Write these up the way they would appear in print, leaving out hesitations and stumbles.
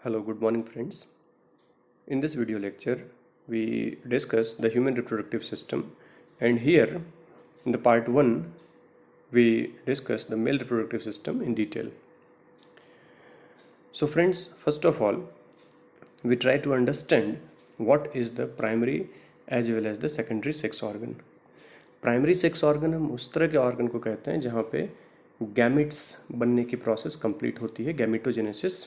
Hello, good morning, friends. In this video lecture, we discuss the human reproductive system, and here in the part 1, we discuss the male reproductive system in detail. So, friends, first of all, we try to understand what is the primary as well as the secondary sex organ. Primary sex organ हम उस तरह के organ को कहते हैं जहाँ पे gametes बनने की प्रोसेस कंप्लीट होती है, गैमिटोजेनेसिस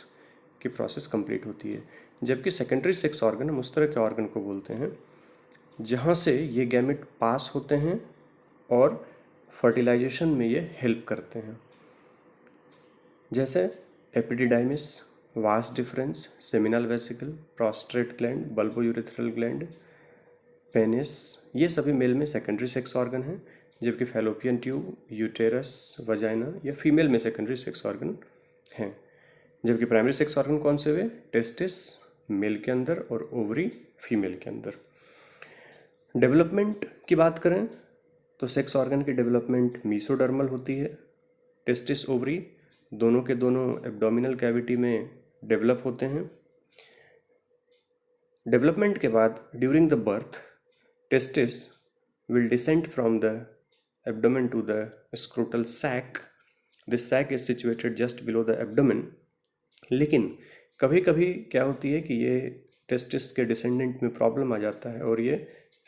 की प्रोसेस कंप्लीट होती है। जबकि सेकेंडरी सेक्स ऑर्गन हम उस तरह के ऑर्गन को बोलते हैं जहाँ से ये गैमिट पास होते हैं और फर्टिलाइजेशन में ये हेल्प करते हैं, जैसे epididymis, vas deferens, seminal vesicle, prostate gland, bulbourethral gland, penis, ये सभी मेल में सेकेंडरी सेक्स ऑर्गन हैं। जबकि फैलोपियन ट्यूब, यूटेरस, वजाइना ये फीमेल में सेकेंडरी सेक्स ऑर्गन हैं। जबकि प्राइमरी सेक्स ऑर्गन कौन से हुए? टेस्टिस मेल के अंदर और ओवरी फीमेल के अंदर। डेवलपमेंट की बात करें तो सेक्स ऑर्गन की डेवलपमेंट मीसोडर्मल होती है। टेस्टिस, ओवरी दोनों के दोनों एब्डोमिनल कैविटी में डेवलप होते हैं। डेवलपमेंट के बाद during the birth testis will descend from the abdomen to the scrotal sac. This sac is situated just below the abdomen. लेकिन कभी कभी क्या होती है कि ये टेस्टिस के डिसेंडेंट में प्रॉब्लम आ जाता है और ये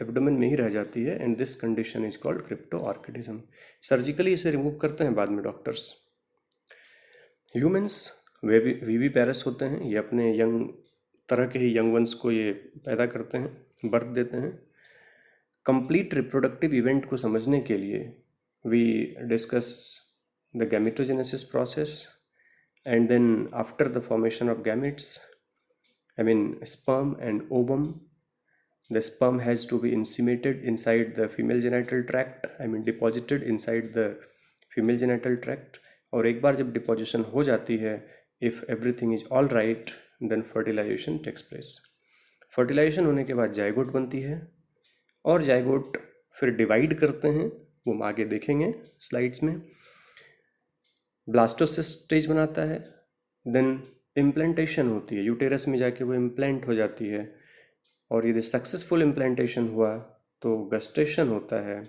एब्डोमेन में ही रह जाती है, and this condition is called cryptorchidism. Surgically इसे रिमूव करते हैं बाद में डॉक्टर्स। ह्यूमंस वीवी पैरस होते हैं, ये अपने यंग तरह के ही यंग वंस को ये पैदा करते हैं, बर्थ देते हैं। कंप्लीट रिप्रोडक्टिव इवेंट को समझने के लिए we discuss the gametogenesis process, and then after the formation of gametes, I mean sperm and ovum, the sperm has to be inseminated inside the female genital tract, I mean deposited inside the female genital tract। और एक बार जब deposition हो जाती है, if everything is all right, then fertilisation takes place. Fertilisation होने के बाद zygote बनती है और जाइगोट फिर डिवाइड करते हैं, वो हम आगे देखेंगे स्लाइड्स में। ब्लास्टोसिस स्टेज बनाता है, देन इम्प्लांटेशन होती है, यूटेरस में जाके वो इम्प्लांट हो जाती है, और यदि सक्सेसफुल इम्प्लांटेशन हुआ तो गस्टेशन होता है,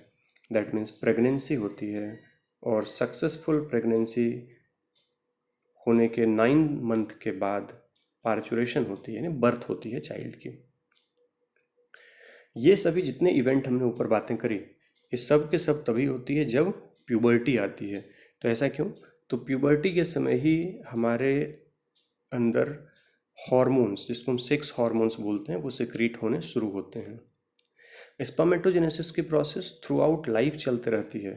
दैट मीन्स प्रेगनेंसी होती है। और सक्सेसफुल प्रेगनेंसी होने के 9 मंथ के बाद पार्चुरेशन होती है, यानी बर्थ होती है चाइल्ड की। ये सभी जितने इवेंट हमने ऊपर बातें करी, ये सब के सब तभी होती है जब प्यूबर्टी आती है। तो ऐसा क्यों? तो प्यूबर्टी के समय ही हमारे अंदर हॉर्मोन्स, जिसको हम सेक्स हॉर्मोन्स बोलते हैं, वो सिक्रीट होने शुरू होते हैं। स्पर्मेटोजेनेसिस की प्रोसेस थ्रू आउट लाइफ चलते रहती है,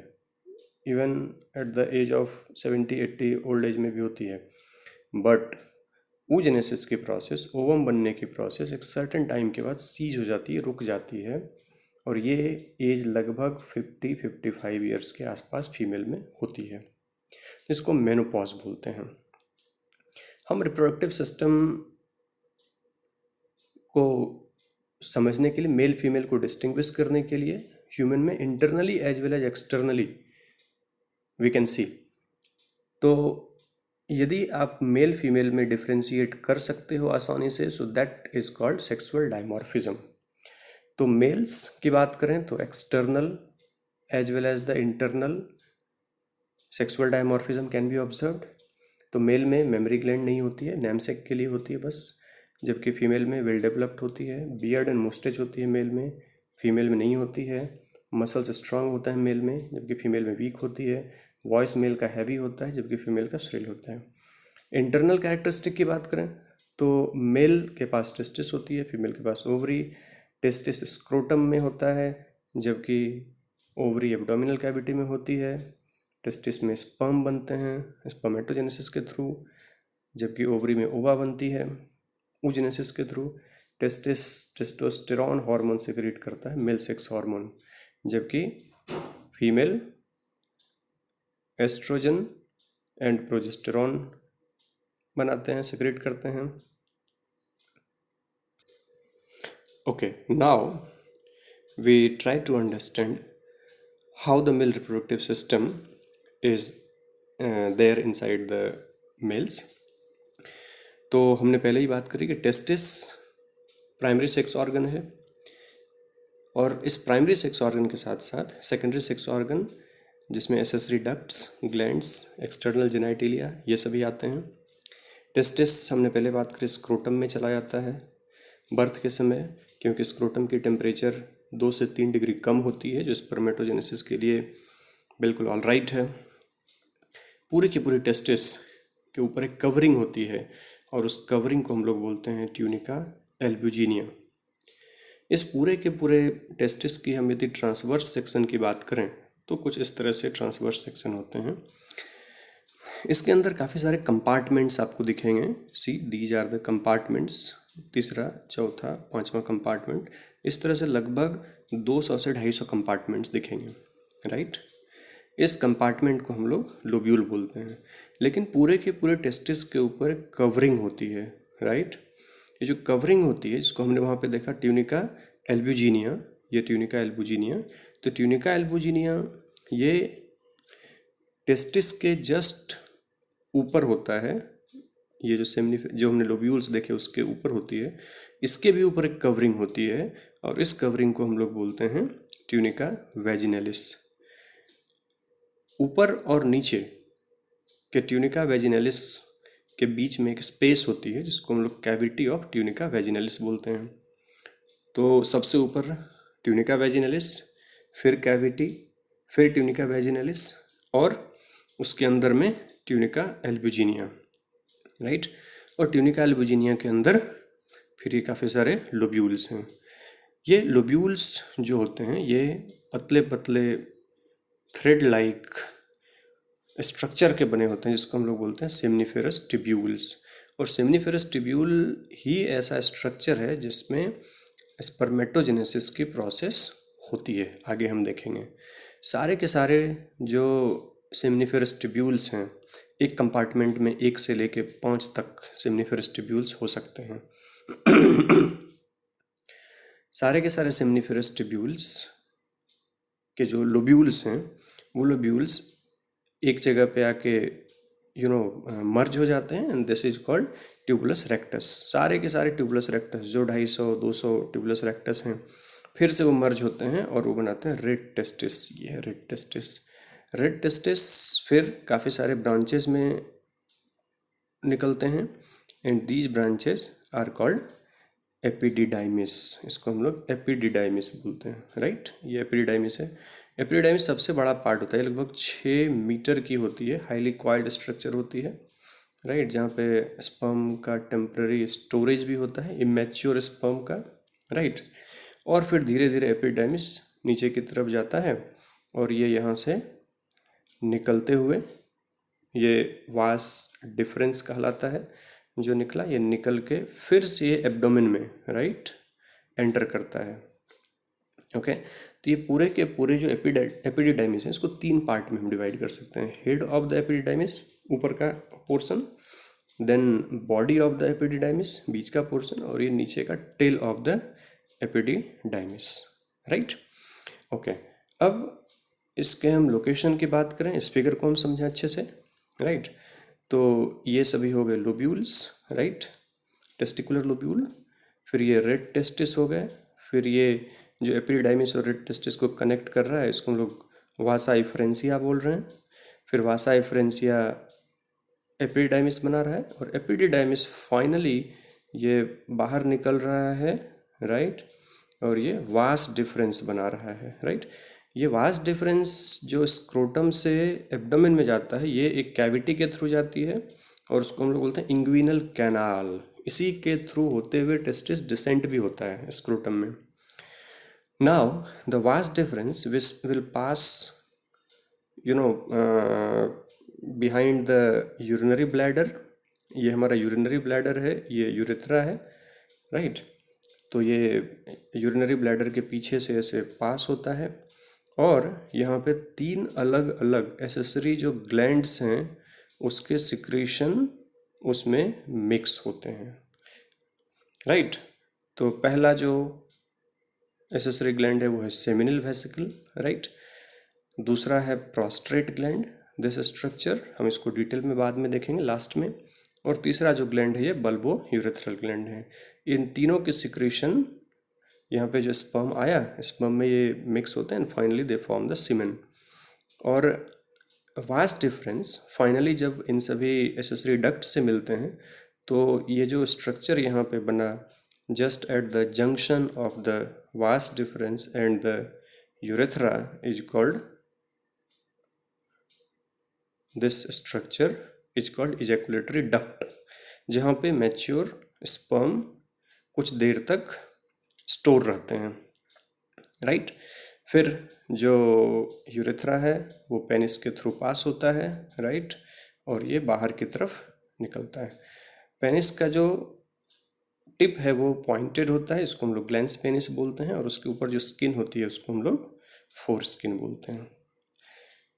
even at the age of 70-80 old age में भी होती है। बट oogenesis की प्रोसेस, ओवम बनने की प्रोसेस एक सर्टेन टाइम के बाद सीज हो जाती है, रुक जाती है, और ये एज लगभग 50-55 ईयर्स के आसपास फीमेल में होती है, जिसको मेनोपॉज बोलते हैं। हम रिप्रोडक्टिव सिस्टम को समझने के लिए, मेल फीमेल को डिस्टिंग्विश करने के लिए, ह्यूमन में internally as well as externally we can see. तो यदि आप मेल फीमेल में डिफ्रेंशिएट कर सकते हो आसानी से, so that is called sexual dimorphism. तो मेल्स की बात करें तो external as well as the internal sexual dimorphism can be observed. तो मेल में मेमरी ग्लैंड नहीं होती है, नैमसेक के लिए होती है बस, जबकि फीमेल में वेल डेवलप्ड होती है। बियर्ड एंड मुस्टेच होती है मेल में, फीमेल में नहीं होती है। मसल्स स्ट्रांग होता है मेल में, जबकि फीमेल में वीक होती है। वॉइस मेल का हैवी होता है, जबकि फीमेल का श्रिल होता है। इंटरनल कैरेक्टरिस्टिक की बात करें तो मेल के पास टेस्टिस होती है, फीमेल के पास ओवरी। टेस्टिस स्क्रोटम में होता है, जबकि ओवरी एब्डोमिनल कैविटी में होती है। टेस्टिस में स्पर्म बनते हैं स्पर्मेटोजेनेसिस के थ्रू, जबकि ओवरी में ओवा बनती है oogenesis के थ्रू। टेस्टिस टेस्टोस्टेरॉन हार्मोन सिक्रीट करता है, मेल सेक्स हार्मोन, जबकि फीमेल एस्ट्रोजन एंड प्रोजेस्टेरॉन बनाते हैं, सिक्रीट करते हैं। Okay, now we try to understand how the male reproductive system is there inside the males. तो हमने पहले ही बात करी कि टेस्टिस प्राइमरी सेक्स ऑर्गन है, और इस प्राइमरी सेक्स ऑर्गन के साथ साथ सेकेंडरी सेक्स ऑर्गन जिसमें एसेसरी डक्ट्स, ग्लैंड्स, एक्सटर्नल जेनाइटिलिया ये सभी आते हैं। टेस्टिस हमने पहले बात करी स्क्रोटम में चला जाता है बर्थ के समय, क्योंकि स्क्रोटम की टेम्परेचर 2 से 3 डिग्री कम होती है, जो स्पर्मेटोजेनेसिस के लिए बिल्कुल ऑल राइट है। पूरे की पूरी टेस्टिस के ऊपर एक कवरिंग होती है, और उस कवरिंग को हम लोग बोलते हैं ट्यूनिका एल्ब्यूजिनिया। इस पूरे के पूरे टेस्टिस की हम यदि ट्रांसवर्स सेक्शन की बात करें तो कुछ इस तरह से ट्रांसवर्स सेक्शन होते हैं। इसके अंदर काफ़ी सारे कंपार्टमेंट्स आपको दिखेंगे। See these are the compartments, तीसरा, चौथा, पांचवा कंपार्टमेंट, इस तरह से लगभग 200 से 250 कंपार्टमेंट्स दिखेंगे, राइट। इस कंपार्टमेंट को हम लोग लोब्यूल बोलते हैं। लेकिन पूरे के पूरे टेस्टिस के ऊपर एक कवरिंग होती है, राइट। ये जो कवरिंग होती है जिसको हमने वहाँ पे देखा ट्यूनिका एल्ब्यूजिनिया, ये ट्यूनिका एल्ब्यूजिनिया। तो ट्यूनिका एल्ब्यूजिनिया ये टेस्टिस के जस्ट ऊपर होता है, ये जो हमने लोब्यूल्स देखे उसके ऊपर होती है। इसके भी ऊपर एक कवरिंग होती है, और इस कवरिंग को हम लोग बोलते हैं ट्यूनिका वेजिनलिस। ऊपर और नीचे के ट्यूनिका वेजिनलिस के बीच में एक स्पेस होती है जिसको हम लोग कैविटी ऑफ ट्यूनिका वेजिनलिस बोलते हैं। तो सबसे ऊपर ट्यूनिका वेजिनलिस, फिर कैविटी, फिर ट्यूनिका वेजिनलिस, और उसके अंदर में ट्यूनिका एल्ब्यूजिनिया, राइट। और ट्यूनिका एल्ब्यूजिनिया के अंदर फिर ये काफ़ी सारे लोब्यूल्स हैं। ये लोब्यूल्स जो होते हैं ये पतले पतले थ्रेड लाइक स्ट्रक्चर के बने होते हैं, जिसको हम लोग बोलते हैं सेमनीफेरस ट्यूब्यूल्स। और सेमनीफेरस ट्यूब्यूल ही ऐसा स्ट्रक्चर है जिसमें स्पर्मेटोजेनेसिस की प्रोसेस होती है, आगे हम देखेंगे। सारे के सारे जो सेमनीफेरस ट्यूब्यूल्स हैं, एक कंपार्टमेंट में 1 से लेके 5 तक सेमनीफेरस ट्यूब्यूल्स हो सकते हैं। सारे के सारे सेमनीफेरस ट्यूब्यूल्स के जो लोब्यूल्स हैं, वो लोब्यूल्स एक जगह पे आके मर्ज हो जाते हैं, and this is called tubulus rectus. सारे के सारे ट्यूबुलस रेक्टस जो 250-200 ट्यूबुलस रेक्टस हैं, फिर से वो मर्ज होते हैं और वो बनाते हैं रेड टेस्टिस। ये है रेड टेस्टिस। रेड टेस्टिस फिर काफ़ी सारे ब्रांचेस में निकलते हैं, and these branches are called epididymis. इसको हम लोग एपिडिडाइमिस बोलते हैं, राइट। ये एपिडिडाइमिस है। एपिडिडाइमिस सबसे बड़ा पार्ट होता है, लगभग 6 मीटर की होती है, हाईली क्वाइल्ड स्ट्रक्चर होती है, राइट, जहाँ पे स्पर्म का टेम्पररी स्टोरेज भी होता है, इमेच्योर स्पर्म का, राइट। और फिर धीरे धीरे एपिडिडाइमिस नीचे की तरफ जाता है, और ये यहाँ से निकलते हुए ये वास डिफरेंस कहलाता है जो निकला, ये निकल के फिर से ये एब्डोमेन में, राइट, एंटर करता है। ओके, तो ये पूरे के पूरे जो एपिडिडाइमिस है, इसको 3 पार्ट में हम डिवाइड कर सकते हैं। हेड ऑफ द एपिडिडाइमिस, ऊपर का portion, then body of the epididymis, बीच का पोर्शन, और ये नीचे का tail of the epididymis, right. Okay, अब इसके हम लोकेशन की बात करें, इस फिगर को हम समझें अच्छे से, राइट। तो ये सभी हो गए लोब्यूल्स, राइट, टेस्टिकुलर लोब्यूल। फिर ये रेड टेस्टिस हो गए। फिर ये जो एपिडिडाइमिस और रेड टेस्टिस को कनेक्ट कर रहा है, इसको हम लोग वासा एफरेंसिया बोल रहे हैं। फिर वासा एफरेंसिया एपिडिडाइमिस बना रहा है, और एपिडिडाइमिस फाइनली ये बाहर निकल रहा है, राइट, और ये वास डिफरेंस बना रहा है, राइट। ये वास डिफरेंस जो स्क्रोटम से एब्डोमेन में जाता है, ये एक कैविटी के थ्रू जाती है, और उसको हम लोग बोलते हैं इंग्विनल कैनाल। इसी के थ्रू होते हुए टेस्टिस डिसेंट भी होता है स्क्रोटम में। Now the vas deferens will pass behind the urinary bladder. ये हमारा यूरिनरी ब्लैडर है, ये यूरेथ्रा है, राइट। तो ये यूरिनरी ब्लैडर के पीछे से ऐसे पास होता है, और यहाँ पे 3 अलग अलग एसेसरी जो ग्लैंड्स हैं उसके सिक्रीशन उसमें मिक्स होते हैं, राइट। तो पहला जो एसेसरी ग्लैंड है वो है सेमिनल वेसिकल, राइट। दूसरा है प्रोस्ट्रेट ग्लैंड, दिस स्ट्रक्चर हम इसको डिटेल में बाद में देखेंगे लास्ट में। और तीसरा जो ग्लैंड है ये बल्बो यूरेथ्रल ग्लैंड है। इन तीनों के सिक्रीशन, यहाँ पे जो स्पर्म आया, स्पर्म में ये मिक्स होते हैं and finally they form the semen. और वास्ट डिफरेंस फाइनली जब इन सभी एसेसरी डक्ट से मिलते हैं तो ये जो स्ट्रक्चर यहाँ पे बना just at the junction of the vast difference and the urethra is called, this structure is called ejaculatory duct, जहाँ पे मैच्योर स्पर्म कुछ देर तक स्टोर रहते हैं, राइट। फिर जो यूरेथ्रा है वो पेनिस के थ्रू पास होता है, राइट, और ये बाहर की तरफ निकलता है। पेनिस का जो टिप है वो पॉइंटेड होता है, इसको हम लोग ग्लैंस पेनिस बोलते हैं, और उसके ऊपर जो स्किन होती है उसको हम लोग फोर स्किन बोलते हैं।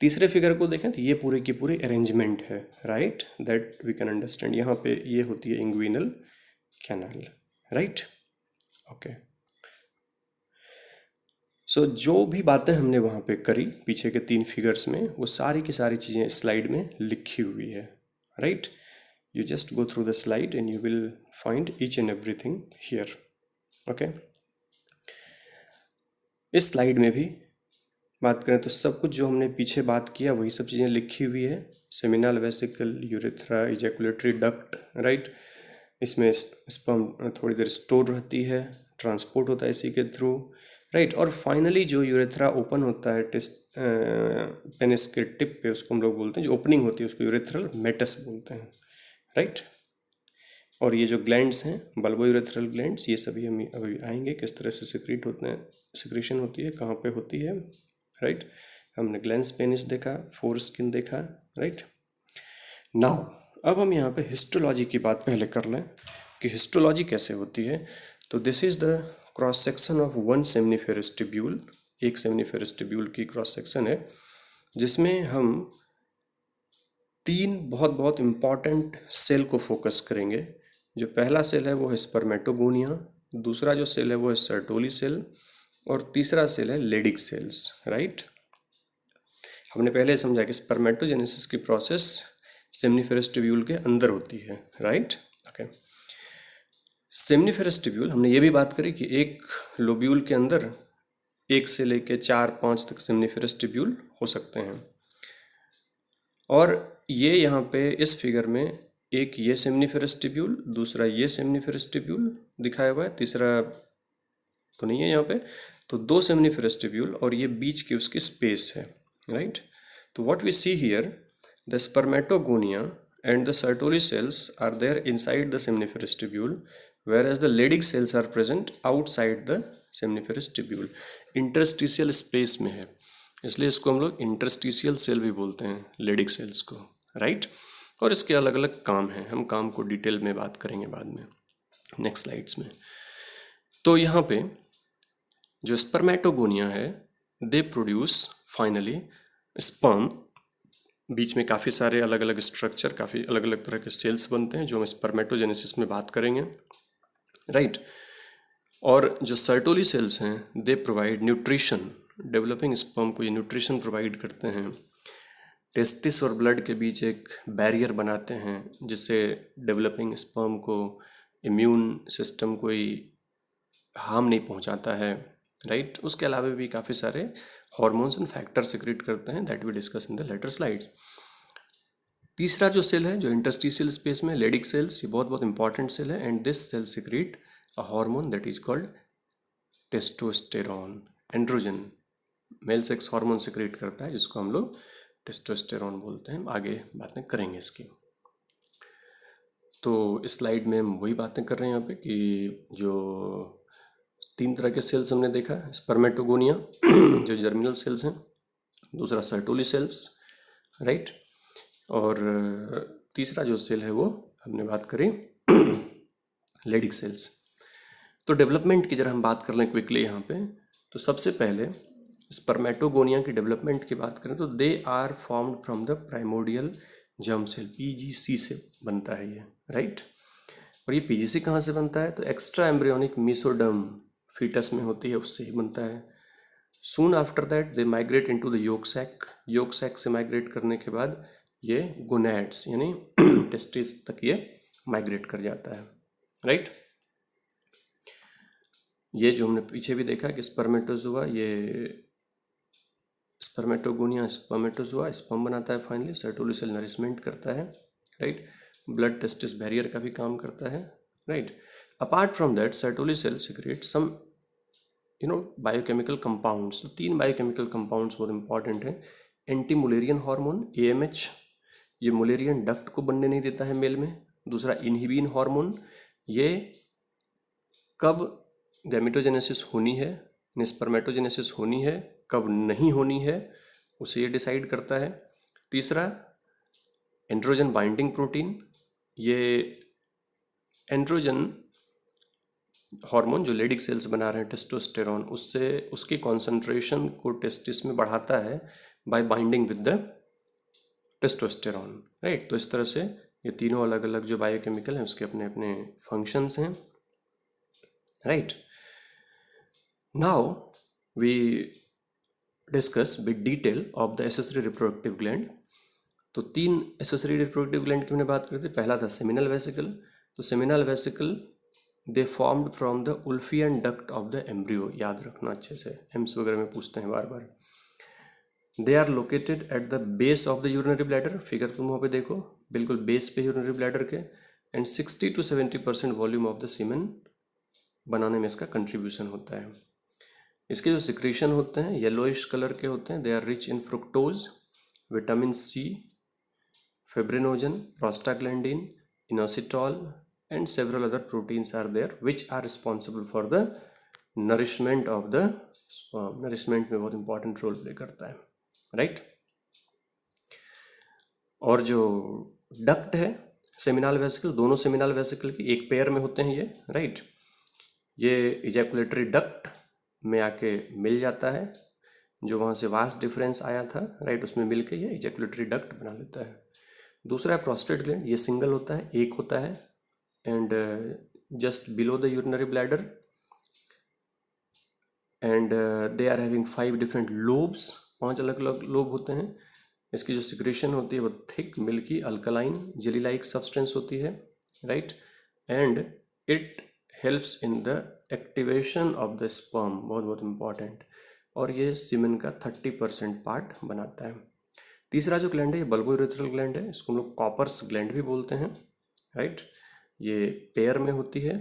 तीसरे फिगर को देखें तो ये पूरी की पूरी अरेंजमेंट है, right, that we can understand. यहाँ पे ये होती है inguinal canal, right, okay. So जो भी बातें हमने वहाँ पे करी पीछे के 3 फिगर्स में, वो सारी की सारी चीज़ें स्लाइड में लिखी हुई है, right. You just go through the slide and you will find each and everything here, okay. इस स्लाइड में भी बात करें तो सब कुछ जो हमने पीछे बात किया वही सब चीज़ें लिखी हुई है। Seminal vesicle, urethra, ejaculatory duct, right, इसमें स्पर्म थोड़ी देर स्टोर रहती है, ट्रांसपोर्ट होता है इसी के थ्रू, राइट, और फाइनली जो यूरेथ्रा ओपन होता है पेनिस के टिप पे, उसको हम लोग बोलते हैं, जो ओपनिंग होती है उसको यूरेथ्रल मेटस बोलते हैं, राइट। और ये जो ग्लैंड्स हैं बल्बो यूरेथ्रल ग्लैंड्स, ये सभी हम अभी आएंगे किस तरह से सिक्रीट होते हैं, सिक्रीशन होती है, कहाँ पे होती है, राइट। हमने ग्लैंस पेनिस देखा, फोर स्किन देखा, राइट। नाउ अब हम यहाँ पे हिस्टोलॉजी की बात पहले कर लें कि हिस्टोलॉजी कैसे होती है। तो this is the cross section of one seminiferous tubule, एक सेमनीफेरस ट्यूब्यूल की क्रॉस सेक्शन है, जिसमें हम 3 बहुत बहुत इम्पॉर्टेंट सेल को फोकस करेंगे। जो पहला सेल है वो है स्पर्मेटोगोनिया, दूसरा जो सेल है वो है सर्टोली सेल, और तीसरा सेल है लेडिक सेल्स, राइट। हमने पहले समझा कि स्पर्मेटोजेनेसिस की प्रोसेस सेमनीफेरस ट्यूब्यूल के अंदर होती है, राइट, ओके। सेमनीफेरस ट्यूब्यूल, हमने ये भी बात करी कि एक लोब्यूल के अंदर 1 से लेके 4-5 तक सेमनीफेरस ट्यूब्यूल हो सकते हैं। और ये यहाँ पे इस फिगर में एक ये सेमनीफेरस ट्यूब्यूल, दूसरा ये सेमनीफेरस ट्यूब्यूल दिखाया हुआ है, तीसरा तो नहीं है यहाँ पे, तो 2 सेमनीफेरस ट्यूब्यूल और ये बीच की उसकी स्पेस है, राइट। तो what we see here, the spermatogonia and the Sertoli cells are there inside the seminiferous tubule, whereas the Leydig cells are present outside the seminiferous tubule, interstitial space में है, इसलिए इसको हम लोग इंटरस्टिशियल सेल भी बोलते हैं लेडिक सेल्स को, राइट। और इसके अलग अलग काम हैं, हम काम को डिटेल में बात करेंगे बाद में नेक्स्ट स्लाइड्स में। तो यहाँ पे जो स्पर्मेटोगोनिया है, दे प्रोड्यूस फाइनली स्पर्म, बीच में काफ़ी सारे अलग अलग स्ट्रक्चर, काफ़ी अलग अलग तरह के सेल्स बनते हैं जो हम स्पर्मेटोजेनेसिस में बात करेंगे, राइट। और जो सर्टोली सेल्स हैं they provide nutrition, developing sperm को ये न्यूट्रिशन प्रोवाइड करते हैं, टेस्टिस और ब्लड के बीच एक बैरियर बनाते हैं जिससे डेवलपिंग स्पर्म को इम्यून सिस्टम कोई हार्म नहीं पहुंचाता है, राइट। उसके अलावा भी काफ़ी सारे हॉर्मोन्स एंड फैक्टर सिक्रीट करते हैं, that we discuss in the later slides. तीसरा जो सेल है जो इंटरस्टिशियल स्पेस में, लेडिक सेल्स, ये बहुत बहुत इंपॉर्टेंट सेल है, and this cell secrete a hormone that is called testosterone, androgen, male sex hormone secrete करता है जिसको हम लोग टेस्टोस्टेरॉन बोलते हैं। आगे बातें करेंगे इसकी। तो इस स्लाइड में हम वही बातें कर रहे हैं यहाँ पे कि जो 3 तरह के सेल्स हमने देखा, स्पर्मेटोगोनिया जो जर्मिनल सेल्स हैं, दूसरा सर्टोली सेल्स, राइट, और तीसरा जो सेल है वो हमने बात करी लेडिक सेल्स। तो डेवलपमेंट की जरा हम बात कर लें क्विकली यहाँ पे, तो सबसे पहले स्पर्मेटोगोनिया की डेवलपमेंट की बात करें तो they are formed from the primordial germ cell, PGC से बनता है ये, राइट। और ये पीजीसी कहाँ से बनता है, तो एक्स्ट्रा एम्ब्रियोनिक मीसोडर्म फीटस में होती है, उससे ही बनता है। Soon after that they migrate into the yolk sac, yolk sac से माइग्रेट करने के बाद ये गोनैड्स यानी टेस्टिस तक ये माइग्रेट कर जाता है, राइट। ये जो हमने पीछे भी देखा कि स्पर्मेटोजुआ, ये स्पर्मेटोगोनिया स्पर्मेटोजुआ स्पर्म बनाता है फाइनली, सर्टोली सेल नरिशमेंट करता है, राइट। ब्लड टेस्टिस बैरियर का भी काम करता है, right. Apart from that Sertoli cell secrete some biochemical compounds. तो 3 बायोकेमिकल कंपाउंड्स बहुत इंपॉर्टेंट हैं। एंटी मुलेरियन हार्मोन AMH, ये मुलेरियन डक्ट को बनने नहीं देता है मेल में। दूसरा इनहिबिन हार्मोन, ये कब गैमेटोजेनेसिस होनी है, स्पर्मेटोजेनेसिस होनी है, कब नहीं होनी है, उसे ये डिसाइड करता है। तीसरा एंड्रोजन बाइंडिंग प्रोटीन, ये एंड्रोजन हार्मोन जो लेडिक सेल्स बना रहे हैं टेस्टोस्टेरोन, उससे उसकी कॉन्सेंट्रेशन को टेस्टिस में बढ़ाता है bye binding with the testosterone, right. तो इस तरह से ये तीनों अलग अलग जो बायोकेमिकल हैं उसके अपने अपने फंक्शंस हैं, right. Now we discuss with detail of the accessory reproductive gland. तो 3 एसेसरी रिप्रोडक्टिव ग्लैंड की हमने बात करी थी। पहला था सेमिनल वेसिकल। तो seminal vesicle they formed from the Wolffian duct of the embryo, याद रखना अच्छे से, एम्स वगैरह में पूछते हैं बार बार। They are located at the base of the urinary bladder, figure तुम वहाँ पे देखो, बिल्कुल बेस पे यूरिनरी ब्लैडर के। And 60 to 70% volume of the semen बनाने में इसका कंट्रीब्यूशन होता है। इसके जो सिक्रीशन होते हैं येलोइश कलर के होते हैं। They are rich in fructose, vitamin C, fibrinogen, prostaglandin, inositol and several other proteins are there which are responsible for the nourishment of the sperm. Nourishment में बहुत इंपॉर्टेंट रोल प्ले करता है, right. और जो duct है seminal vesicle, दोनों seminal vesicle की एक पेयर में होते हैं ये, राइट। ये इजैकुलेटरी डक्ट में आके मिल जाता है, जो वहाँ से वास्ट डिफरेंस आया था, राइट, उसमें मिल के ये इजैकुलेटरी डक्ट बना लेता है। दूसरा है प्रोस्टेट ग्लैंड, ये सिंगल होता है, एक होता है, and just below the urinary bladder, and they are having 5 different lobes, 5 अलग अलग लोब होते हैं। इसकी जो सिक्रेशन होती है वो thick milky alkaline jelly like substance होती है, right. And it helps in the activation of the sperm, बहुत बहुत इंपॉर्टेंट। और ये सीमेन का 30% पार्ट बनाता है। तीसरा जो ग्लैंड है ये बल्बोयूरेथ्रल ग्लैंड है, इसको हम लोग कॉपर्स ग्लैंड भी बोलते हैं, राइट। ये पेयर में होती है,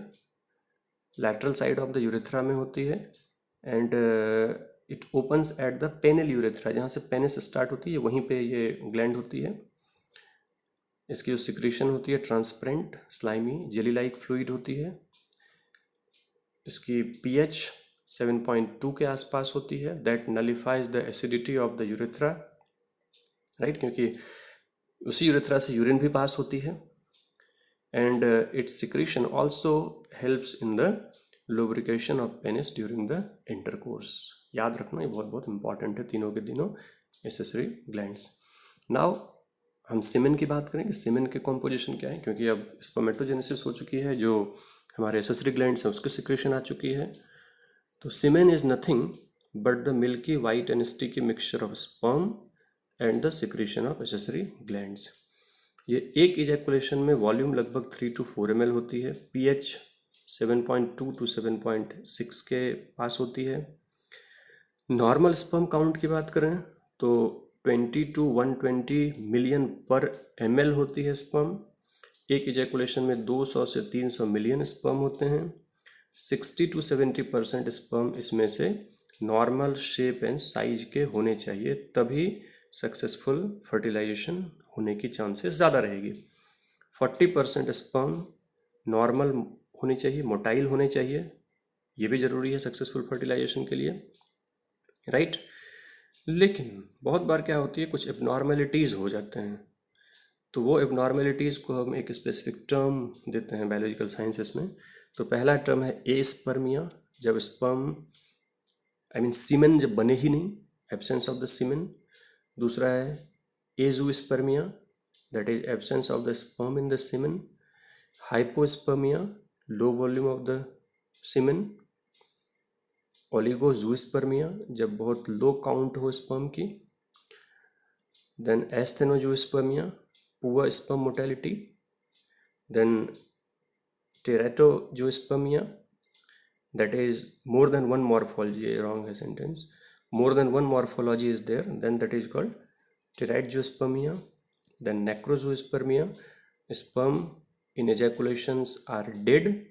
lateral side of the urethra में होती है, and it opens at the penile urethra, जहाँ से पेनिस स्टार्ट होती है वहीं पे ये ग्लैंड होती है। इसकी जो सिक्रीशन होती है transparent slimy jelly like fluid होती है। इसकी pH 7.2 के आसपास होती है, that nullifies the acidity of the urethra, right, क्योंकि उसी यूरेथ्रा से यूरिन भी पास होती है। And its secretion also helps in the lubrication of penis during the intercourse. याद रखना ये बहुत बहुत इंपॉर्टेंट है, तीनों के तीनों एसेसरी ग्लैंड्स। नाउ हम सीमेन की बात करेंगे, सीमेन के कॉम्पोजिशन क्या है, क्योंकि अब स्पर्मेटोजेनेसिस हो चुकी है, जो हमारे एसेसरी ग्लैंड्स हैं उसकी सिक्रेशन आ चुकी है। तो semen is nothing but the milky white and sticky mixture of sperm and the secretion of accessory glands. ये एक इजैकुलेशन में वॉल्यूम लगभग 3 to 4 ml होती है, pH 7.2 to 7.6 के पास होती है। नॉर्मल स्पर्म काउंट की बात करें तो 20 to 120 मिलियन पर ml होती है स्पर्म। एक इजैकुलेशन में 200 से 300 मिलियन स्पर्म होते हैं। 60 to 70% स्पर्म इसमें से नॉर्मल शेप एंड साइज के होने चाहिए, तभी सक्सेसफुल फर्टिलाइजेशन होने की चांसेस ज़्यादा रहेगी। 40% स्पर्म नॉर्मल होनी चाहिए, मोटाइल होने चाहिए, ये भी ज़रूरी है सक्सेसफुल फर्टिलाइजेशन के लिए, राइट। लेकिन बहुत बार क्या होती है, कुछ एबनॉर्मेलिटीज़ हो जाते हैं, तो वो एबनॉर्मेलिटीज़ को हम एक स्पेसिफिक टर्म देते हैं बायोलॉजिकल साइंसेस में। तो पहला टर्म है एस्पर्मिया, जब स्पर्म सीमेन जब बने ही नहीं, एब्सेंस ऑफ द सीमेन। दूसरा है azoospermia, that is absence of the sperm in the semen. Hypospermia, low volume of the semen. Oligozoospermia, जब बहुत लो काउंट हो स्पर्म की। Then asthenozoospermia, poor sperm motility. then teratozoospermia, that is more than one morphology, wrong है sentence, more than one morphology is there, then that is called teratospermia. Then necrozoospermia, sperm in ejaculations are dead.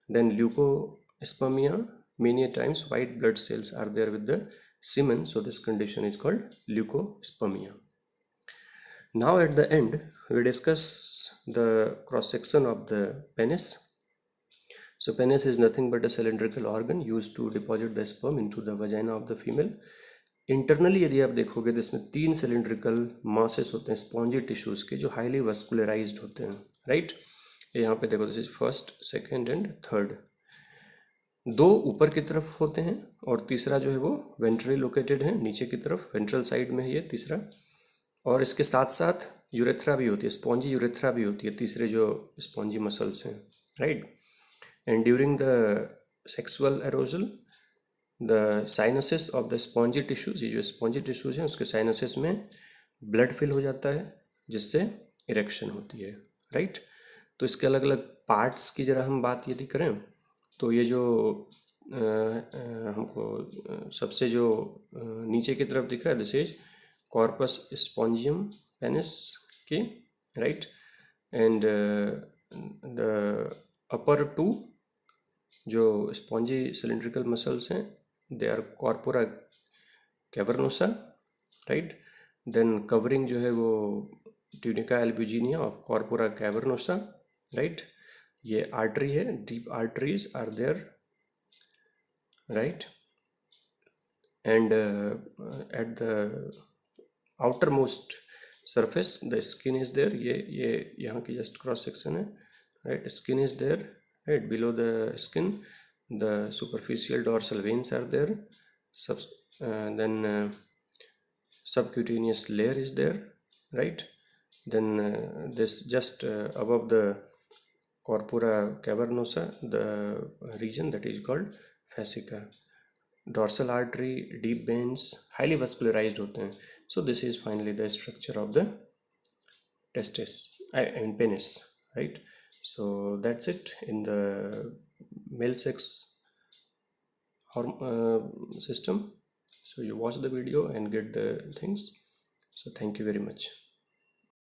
Then leucospermia, many times white blood cells are there with the semen, so this condition is called leucospermia. Now at the end we discuss the cross section of the penis. So penis is nothing but a cylindrical organ used to deposit the sperm into the vagina of the female. Internally यदि आप देखोगे तो इसमें 3 cylindrical masses होते हैं spongy tissues के, जो highly वस्कुलराइज्ड होते हैं, राइट। यहाँ पे देखो, this is first, second and third. 2 ऊपर की तरफ होते हैं और तीसरा जो है वो वेंट्रली लोकेटेड है, नीचे की तरफ वेंट्रल साइड में है ये तीसरा। और इसके साथ साथ यूरेथ्रा भी होती है, स्पॉन्जी यूरेथ्रा भी होती है, तीसरे जो स्पॉन्जी मसल्स हैं, right. And during the sexual aerogel the sinuses of the spongy tissues, ये जो स्पॉन्जी टिश्यूज हैं उसके साइनसेस में ब्लड फिल हो जाता है, जिससे इरेक्शन होती है, राइट। तो इसके अलग अलग पार्ट्स की जरा हम बात यदि करें तो ये जो हमको सबसे जो नीचे की तरफ दिख रहा है, this is corpus spongiosum penis की, राइट। एंड द अपर 2 जो स्पॉन्जी सिलिंड्रिकल मसल्स हैं, they are corpora cavernosa, right. Then covering जो है वो tunica albuginea of corpora cavernosa, right. ये आर्टरी है, deep arteries are there, right. And at the outer most surface the skin is there, ये यहाँ की just cross section है, right. Skin is there, right, below the skin the superficial dorsal veins are there, then subcutaneous layer is there, right. Then this just above the corpora cavernosa, the region that is called fascica. Dorsal artery, deep veins, highly vascularized होते हैं. So this is finally the structure of the testis and penis, right. So that's it in the male sex system. So you watch the video and get the things. So thank you very much.